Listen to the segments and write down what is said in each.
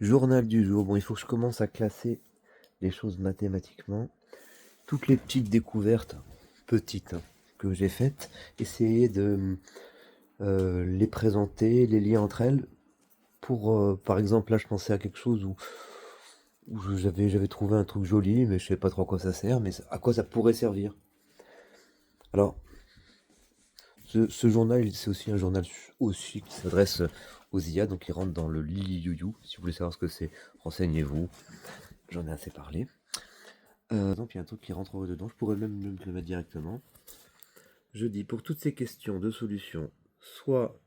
Journal du jour. Bon, il faut que je commence à classer les choses mathématiquement. Toutes les petites découvertes, petites, hein, que j'ai faites, essayer de les présenter, les lier entre elles. Pour, par exemple, là, je pensais à quelque chose où j'avais trouvé un truc joli, mais je sais pas trop à quoi ça sert, mais à quoi ça pourrait servir. Alors, ce journal, c'est aussi un journal aussi qui s'adresse aux IA, donc il rentre dans le Lili You. Si vous voulez savoir ce que c'est, renseignez-vous. J'en ai assez parlé. Donc il y a un truc qui rentre dedans, je pourrais même le mettre directement. Je dis pour toutes ces questions de solution, soit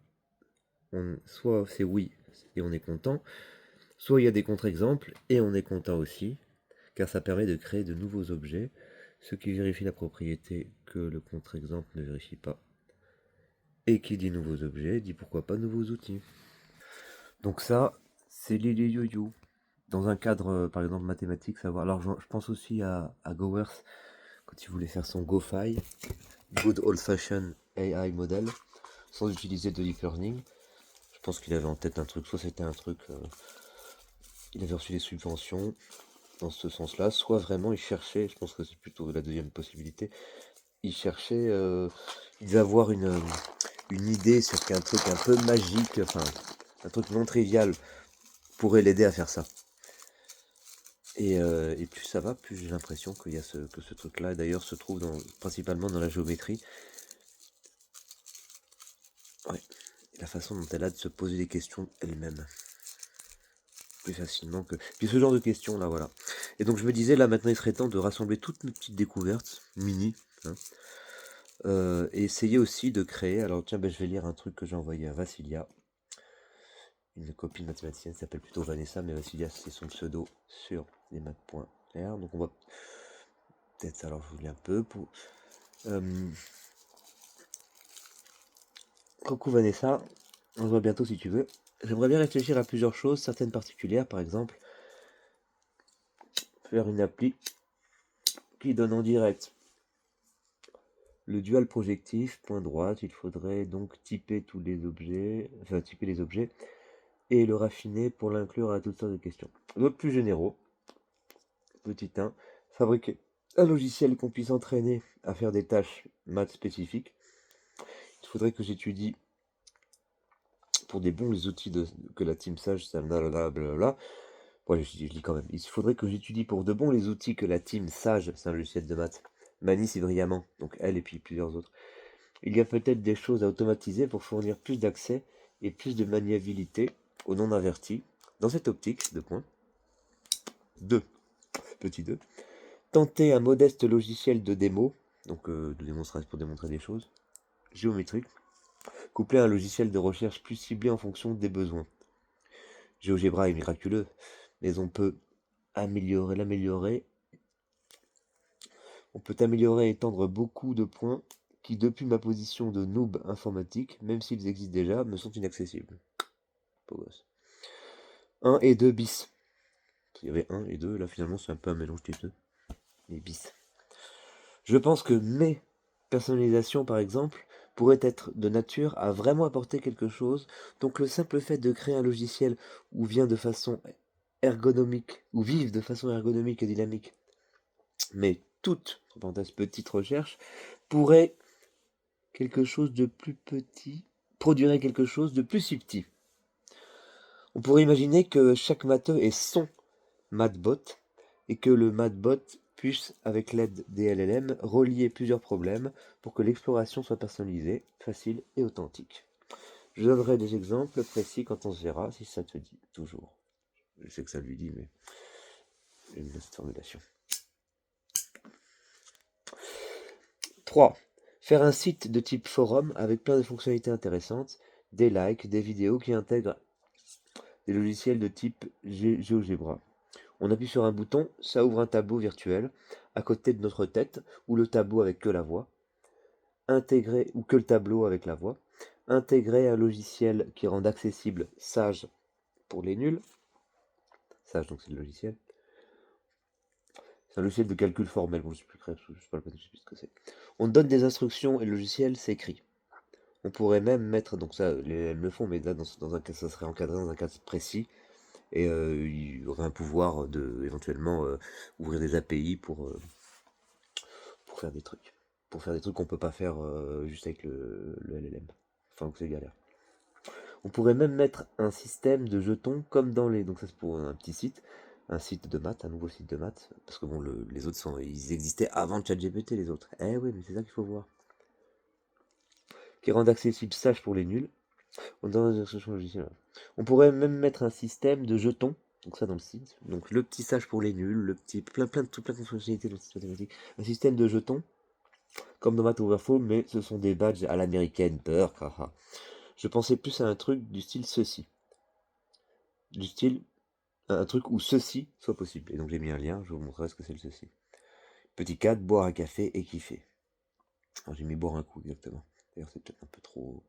c'est oui et on est content, soit il y a des contre-exemples et on est content aussi, car ça permet de créer de nouveaux objets, ce qui vérifie la propriété que le contre-exemple ne vérifie pas. Et qui dit nouveaux objets dit pourquoi pas nouveaux outils. Donc ça, c'est Lili You. Dans un cadre, par exemple, mathématique, savoir. Alors je pense aussi à Gowers, quand il voulait faire son GoFi, Good Old Fashioned AI Model, sans utiliser de deep learning. Je pense qu'il avait en tête un truc, soit c'était un truc, il avait reçu des subventions dans ce sens-là, soit vraiment il cherchait, je pense que c'est plutôt la deuxième possibilité, il cherchait, il devait avoir une idée sur qu'un truc un peu magique, enfin, un truc non trivial pourrait l'aider à faire ça. Et plus ça va, plus j'ai l'impression que ce truc-là, d'ailleurs, se trouve principalement dans la géométrie. Ouais. Et la façon dont elle a de se poser des questions elle-même. Plus facilement que... Puis ce genre de questions, là, voilà. Et donc je me disais, là, maintenant, il serait temps de rassembler toutes mes petites découvertes, mini, hein, et essayer aussi de créer... Alors tiens, ben, je vais lire un truc que j'ai envoyé à Vassilia, une copine mathématicienne qui s'appelle plutôt Vanessa, mais Vassilia, c'est son pseudo sur lesmaths.fr. Donc on va... Peut-être, alors je vous lis un peu pour... Coucou Vanessa, on se voit bientôt si tu veux. J'aimerais bien réfléchir à plusieurs choses, certaines particulières, par exemple, faire une appli qui donne en direct le dual projectif, point droite, il faudrait donc typer tous les objets, enfin typer les objets, et le raffiner pour l'inclure à toutes sortes de questions. D'autres plus généraux, petit 1, fabriquer un logiciel qu'on puisse entraîner à faire des tâches maths spécifiques. Il faudrait que j'étudie pour des bons les outils que la team Sage, ça blablabla. Bon, je lis quand même. Il faudrait que j'étudie pour de bons les outils que la team Sage, c'est un logiciel de maths, manie si brillamment, donc elle et puis plusieurs autres. Il y a peut-être des choses à automatiser pour fournir plus d'accès et plus de maniabilité aux non avertis. Dans cette optique, 2, petit 2, tenter un modeste logiciel de démo, donc de démonstration pour démontrer des choses, géométriques, couplé à un logiciel de recherche plus ciblé en fonction des besoins. GeoGebra est miraculeux, mais on peut l'améliorer. On peut améliorer et étendre beaucoup de points qui, depuis ma position de noob informatique, même s'ils existent déjà, me sont inaccessibles. Beau gosse. 1 et 2 bis. Il y avait 1 et 2, là finalement c'est un peu un mélange des deux. Les bis. Je pense que mes personnalisations, par exemple, pourraient être de nature à vraiment apporter quelque chose. Donc le simple fait de créer un logiciel où vient de façon ergonomique, ou vive de façon ergonomique et dynamique, mais toute, entre parenthèses, petite recherche, pourrait quelque chose de plus petit, produirait quelque chose de plus subtil. On pourrait imaginer que chaque matheux ait son mathbot et que le mathbot puisse, avec l'aide des LLM, relier plusieurs problèmes pour que l'exploration soit personnalisée, facile et authentique. Je donnerai des exemples précis quand on se verra, si ça te dit, toujours. Je sais que ça lui dit, mais j'aime bien cette formulation. 3. Faire un site de type forum avec plein de fonctionnalités intéressantes, des likes, des vidéos qui intègrent des logiciels de type GeoGebra. On appuie sur un bouton, ça ouvre un tableau virtuel à côté de notre tête, ou le tableau avec que la voix, intégrer ou que le tableau avec la voix, intégrer un logiciel qui rend accessible Sage pour les nuls. Sage, donc c'est le logiciel. C'est un logiciel de calcul formel, bon je sais plus ce que c'est. On donne des instructions et le logiciel s'écrit. On pourrait même mettre, donc ça, elles le font, mais là, dans un cas, ça serait encadré dans un cas précis, Et il y aurait un pouvoir de éventuellement ouvrir des API pour faire des trucs. Pour faire des trucs qu'on peut pas faire juste avec le LLM. Enfin, que c'est galère. On pourrait même mettre un système de jetons comme dans les. Donc, ça, c'est pour un petit site. Un site de maths, un nouveau site de maths. Parce que bon, les autres ils existaient avant ChatGPT, les autres. Eh oui, mais c'est ça qu'il faut voir. Qui rendent accessible Sage pour les nuls. On pourrait même mettre un système de jetons. Donc ça dans le site. Donc le petit Sage pour les nuls, le petit plein de fonctionnalités dans le site mathématique. Un système de jetons comme dans Math Overflow, mais ce sont des badges à l'américaine. Peur, haha. Je pensais plus à un truc du style ceci. Du style un truc où ceci soit possible. Et donc j'ai mis un lien, je vous montrerai ce que c'est le ceci. Petit 4, boire un café et kiffer. Alors j'ai mis boire un coup exactement. D'ailleurs c'est peut-être un peu trop.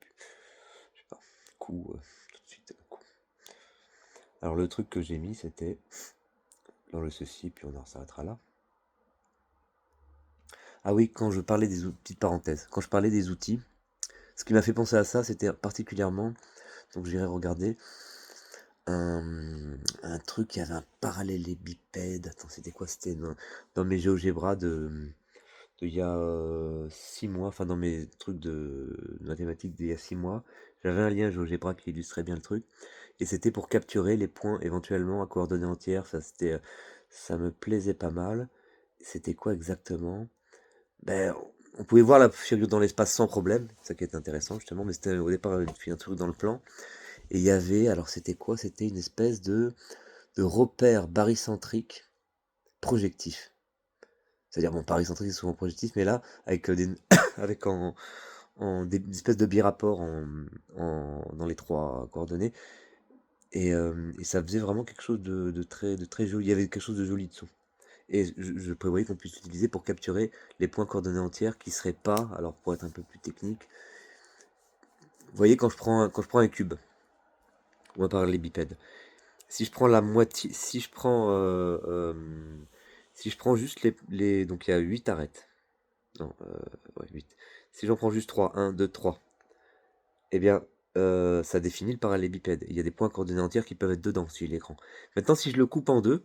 Je sais pas. Coup, tout de suite. Coup. Alors le truc que j'ai mis c'était dans le ceci, puis on en s'arrêtera là. Ah oui, quand je parlais des outils, petite parenthèse, quand je parlais des outils, ce qui m'a fait penser à ça, c'était particulièrement, donc j'irai regarder, un truc, il y avait un parallélépipède, attends, c'était quoi? C'était dans mes GeoGebra il y a 6 mois, enfin dans mes trucs de mathématiques d'il y a 6 mois, j'avais un lien GeoGebra qui illustrait bien le truc, et c'était pour capturer les points éventuellement à coordonnées entières, ça me plaisait pas mal. C'était quoi exactement? Ben, on pouvait voir la figure dans l'espace sans problème, ça qui est intéressant justement, mais c'était au départ un truc dans le plan. Et il y avait, alors c'était quoi? C'était une espèce de repère barycentrique projectif. C'est-à-dire, bon, barycentrique c'est souvent projectif, mais là, avec avec des espèces de birapports dans les trois coordonnées. Et ça faisait vraiment quelque chose de très joli. Il y avait quelque chose de joli dessous. Et je prévoyais qu'on puisse l'utiliser pour capturer les points coordonnées entières qui seraient pas, alors pour être un peu plus technique, vous voyez quand je prends un cube, on va parler bipède, si je prends la moitié, si je prends juste donc il y a 8 arêtes, non, ouais, 8, si j'en prends juste 3, 1, 2, 3, eh bien, ça définit le parallélépipède, il y a des points coordonnées entières qui peuvent être dedans si l'écran. Maintenant si je le coupe en deux,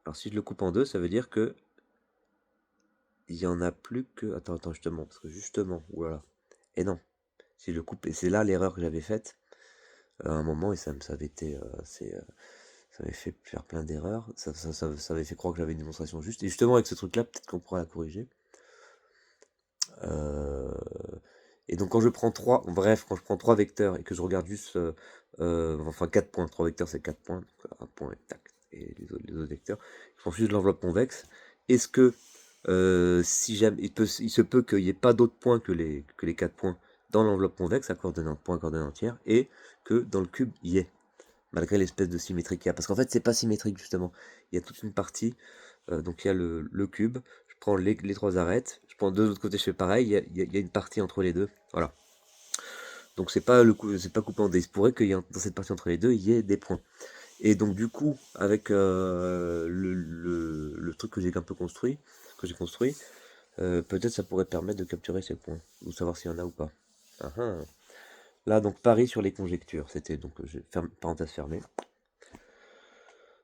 alors si je le coupe en deux, ça veut dire que il y en a plus que... Attends, justement, parce que justement, oulala. Et non, si je le coupe, et c'est là l'erreur que j'avais faite à un moment, et ça avait été ça m'avait fait faire plein d'erreurs, ça avait fait croire que j'avais une démonstration juste, et justement avec ce truc-là, peut-être qu'on pourra la corriger. Euh, Et donc quand je prends quand je prends 3 vecteurs et que je regarde juste, enfin 4 points, 3 vecteurs c'est 4 points, donc un point et tac, et les autres vecteurs, je prends juste de l'enveloppe convexe, est-ce que si jamais il se peut qu'il n'y ait pas d'autres points que les 4 points dans l'enveloppe convexe à coordonnées entières, et que dans le cube il y ait, malgré l'espèce de symétrie qu'il y a, parce qu'en fait c'est pas symétrique justement, il y a toute une partie, donc il y a le cube, je prends les 3 arêtes, je prends deux autres côtés, je fais pareil, il y a une partie entre les deux, voilà. Donc c'est pas coupé en deux, il se pourrait qu'il y ait dans cette partie entre les deux, il y ait des points. Et donc du coup, avec le truc que j'ai un peu construit, peut-être ça pourrait permettre de capturer ces points, ou savoir s'il y en a ou pas. Ah ah. Là, donc Paris sur les conjectures, c'était donc, parenthèse fermée.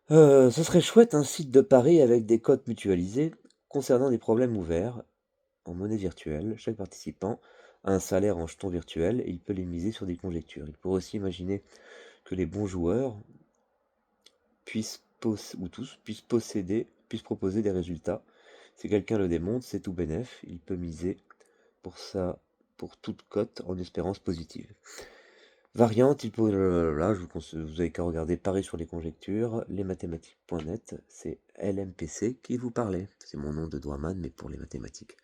Ce serait chouette un site de Paris avec des codes mutualisés concernant des problèmes ouverts en monnaie virtuelle. Chaque participant a un salaire en jetons virtuels et il peut les miser sur des conjectures. Il pourrait aussi imaginer que les bons joueurs ou tous puissent proposer des résultats. Si quelqu'un le démontre, c'est tout bénef. Il peut miser pour pour toute cote en espérance positive. Variante, il peut... Là, vous avez qu'à regarder Paris sur les conjectures, lesmathématiques.net, c'est LMPC qui vous parlait. C'est mon nom de doigt man, mais pour les mathématiques.